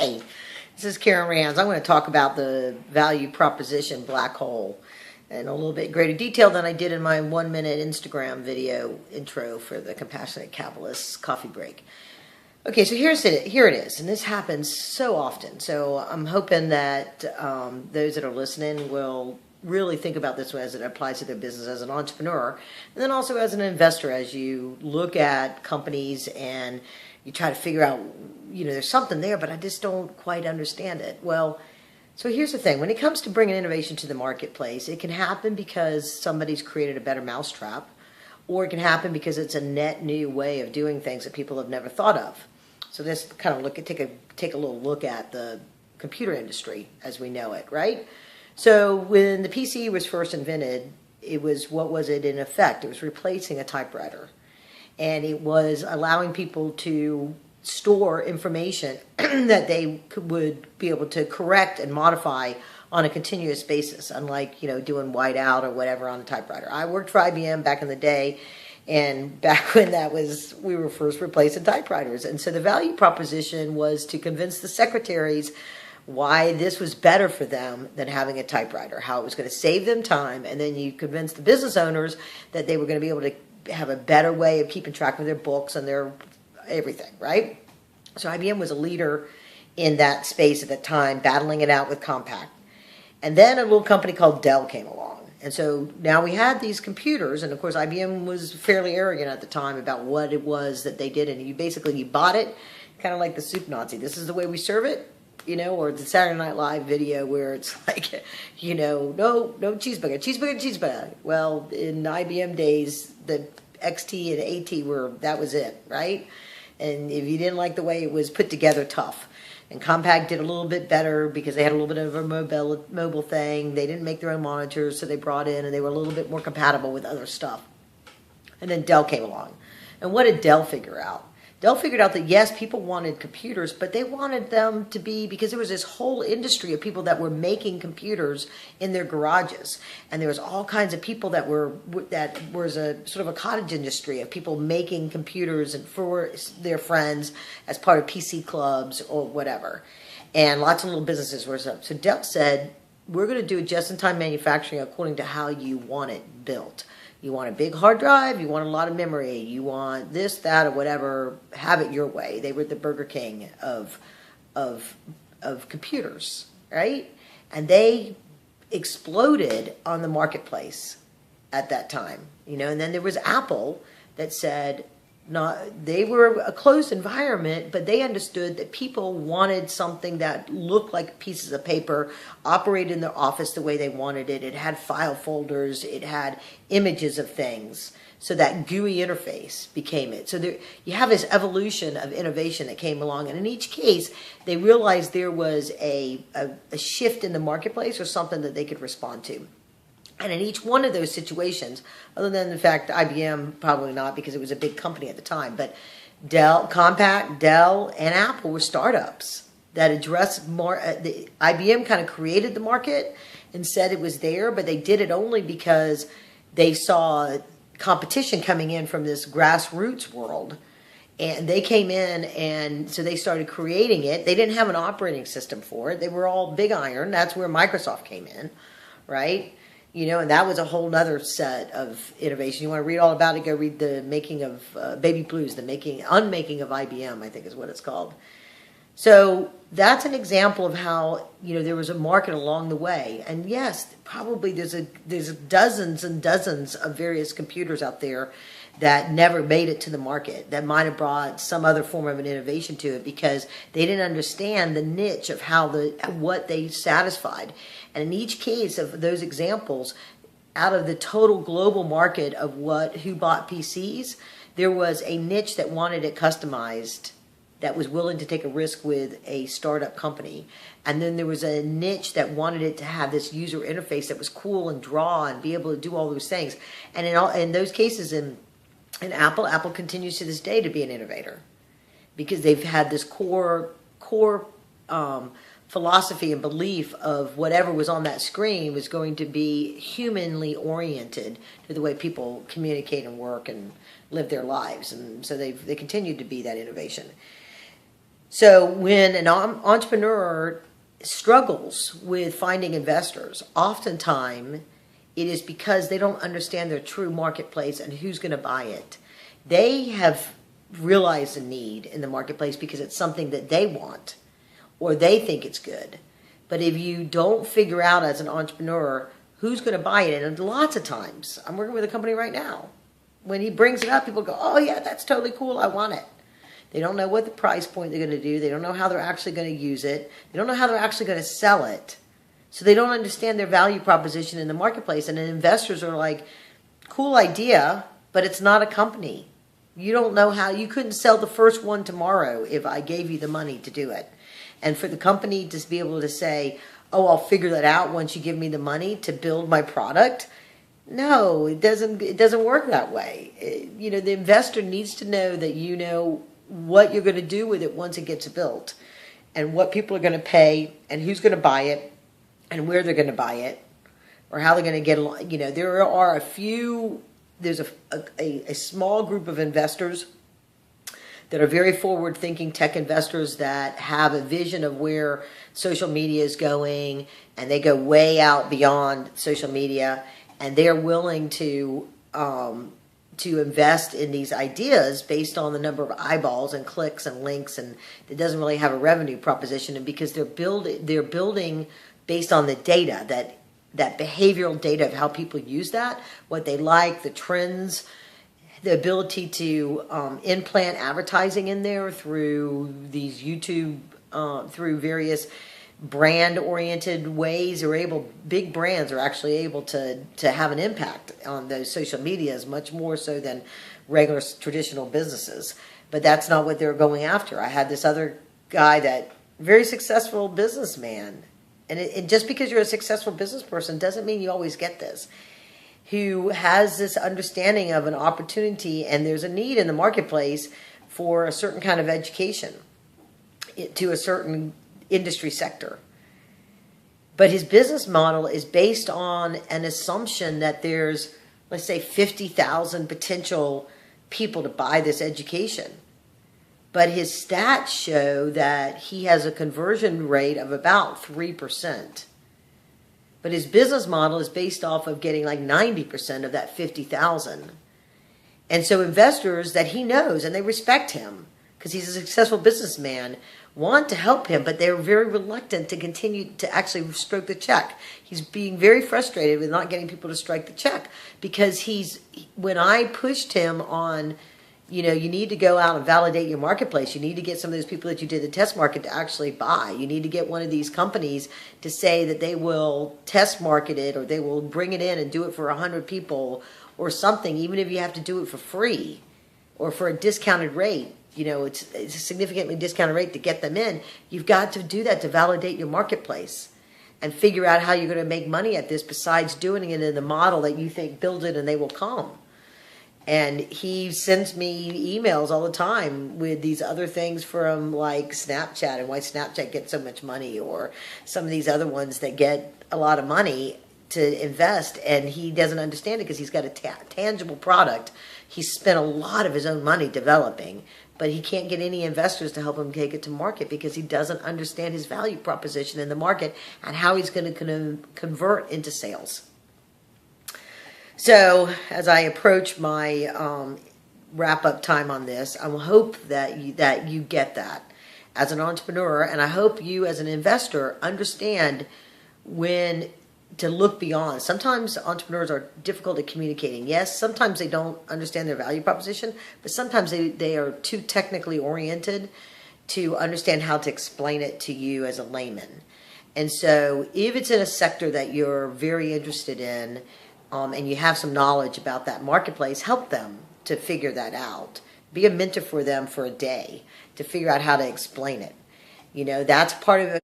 Hi, this is Karen Rands. I'm going to talk about the value proposition black hole in a little bit greater detail than I did in my 1-minute Instagram video intro for the Compassionate Capitalist coffee break. Okay, so here it is, and this happens so often. So I'm hoping that those that are listening will really think about this as it applies to their business as an entrepreneur, and then also as an investor as you look at companies and you try to figure out, there's something there, but I just don't quite understand it. Well, so here's the thing. When it comes to bringing innovation to the marketplace, it can happen because somebody's created a better mousetrap, or it can happen because it's a net new way of doing things that people have never thought of. So let's kind of take a little look at the computer industry as we know it, right? So when the PC was first invented, what was it in effect? It was replacing a typewriter. And it was allowing people to store information that they would be able to correct and modify on a continuous basis, unlike, doing whiteout or whatever on a typewriter. I worked for IBM back in the day, and back when we were first replacing typewriters. And so the value proposition was to convince the secretaries why this was better for them than having a typewriter, how it was going to save them time, and then you convince the business owners that they were going to be able to have a better way of keeping track of their books and their everything, right? So IBM was a leader in that space at the time, battling it out with Compaq. And then a little company called Dell came along. And so now we had these computers, and of course IBM was fairly arrogant at the time about what it was that they did, and you bought it, kind of like the soup Nazi. This is the way we serve it. Or the Saturday Night Live video where it's like, no cheeseburger. Well, in IBM days, the XT and AT that was it, right? And if you didn't like the way it was put together, tough. And Compaq did a little bit better because they had a little bit of a mobile thing. They didn't make their own monitors, so they brought in, and they were a little bit more compatible with other stuff. And then Dell came along. And what did Dell figure out? Dell figured out that, yes, people wanted computers, but they wanted them to be, because there was this whole industry of people that were making computers in their garages. And there was all kinds of people that was a sort of a cottage industry of people making computers and for their friends as part of PC clubs or whatever. And lots of little businesses were set up. So Dell said, we're going to do just-in-time manufacturing according to how you want it built. You want a big hard drive, you want a lot of memory, you want this, that, or whatever, have it your way. They were the Burger King of computers, right? And they exploded on the marketplace at that time. And then there was Apple that said, they were a closed environment, but they understood that people wanted something that looked like pieces of paper, operated in their office the way they wanted it. It had file folders, it had images of things. So that GUI interface became it. So you have this evolution of innovation that came along, and in each case, they realized there was a shift in the marketplace or something that they could respond to. And in each one of those situations, other than the fact IBM, probably not because it was a big company at the time, but Compaq, Dell, and Apple were startups that addressed more. The IBM kind of created the market and said it was there, but they did it only because they saw competition coming in from this grassroots world. And they came in, and so they started creating it. They didn't have an operating system for it. They were all big iron. That's where Microsoft came in, right? And that was a whole nother set of innovation. You want to read all about it, go read the making of Baby Blues, unmaking of IBM, I think is what it's called. So that's an example of how, there was a market along the way. And yes, probably there's dozens and dozens of various computers out there that never made it to the market, that might have brought some other form of an innovation to it because they didn't understand the niche of what they satisfied. And in each case of those examples, out of the total global market of who bought PCs, there was a niche that wanted it customized, that was willing to take a risk with a startup company. And then there was a niche that wanted it to have this user interface that was cool and draw and be able to do all those things. And in those cases, in Apple continues to this day to be an innovator because they've had this core philosophy and belief of whatever was on that screen was going to be humanly oriented to the way people communicate and work and live their lives. And so they continued to be that innovation. So when an entrepreneur struggles with finding investors, oftentimes it is because they don't understand their true marketplace and who's going to buy it. They have realized a need in the marketplace because it's something that they want or they think it's good. But if you don't figure out as an entrepreneur who's going to buy it, and lots of times, I'm working with a company right now, when he brings it up, people go, oh yeah, that's totally cool, I want it. They don't know what the price point they're going to do. They don't know how they're actually going to use it. They don't know how they're actually going to sell it. So they don't understand their value proposition in the marketplace. And then investors are like, cool idea, but it's not a company. You don't know how, you couldn't sell the first one tomorrow if I gave you the money to do it. And for the company to be able to say, oh, I'll figure that out once you give me the money to build my product. No, it doesn't work that way. The investor needs to know that you know what you're going to do with it once it gets built, and what people are going to pay, and who's going to buy it, and where they're going to buy it, or how they're going to get along. There are there's a small group of investors that are very forward-thinking tech investors that have a vision of where social media is going, and they go way out beyond social media, and they're willing to invest in these ideas based on the number of eyeballs and clicks and links, and it doesn't really have a revenue proposition. And because they're building based on the data, that behavioral data of how people use that, what they like, the trends, the ability to implant advertising in there through these YouTube, through various brand-oriented ways, big brands are actually able to have an impact on those social medias, much more so than regular traditional businesses. But that's not what they're going after. I had this other guy, that very successful businessman, and just because you're a successful business person doesn't mean you always get this, who has this understanding of an opportunity, and there's a need in the marketplace for a certain kind of education to a certain industry sector. But his business model is based on an assumption that there's, let's say, 50,000 potential people to buy this education. But his stats show that he has a conversion rate of about 3%. But his business model is based off of getting like 90% of that 50,000. And so investors that he knows, and they respect him because he's a successful businessman, want to help him, but they're very reluctant to continue to actually stroke the check. He's being very frustrated with not getting people to strike the check, because when I pushed him on, you need to go out and validate your marketplace. You need to get some of those people that you did the test market to actually buy. You need to get one of these companies to say that they will test market it, or they will bring it in and do it for 100 people or something, even if you have to do it for free or for a discounted rate. It's a significantly discounted rate to get them in. You've got to do that to validate your marketplace and figure out how you're going to make money at this, besides doing it in the model that you think, build it and they will come. And he sends me emails all the time with these other things from like Snapchat, and why Snapchat gets so much money, or some of these other ones that get a lot of money to invest, and he doesn't understand it because he's got a tangible product he's spent a lot of his own money developing, but he can't get any investors to help him take it to market because he doesn't understand his value proposition in the market and how he's going to convert into sales. So as I approach my wrap-up time on this, I hope that you get that as an entrepreneur, and I hope you as an investor understand when to look beyond. Sometimes entrepreneurs are difficult at communicating. Yes, sometimes they don't understand their value proposition, but sometimes they are too technically oriented to understand how to explain it to you as a layman. And so if it's in a sector that you're very interested in, and you have some knowledge about that marketplace, help them to figure that out. Be a mentor for them for a day to figure out how to explain it. That's part of it.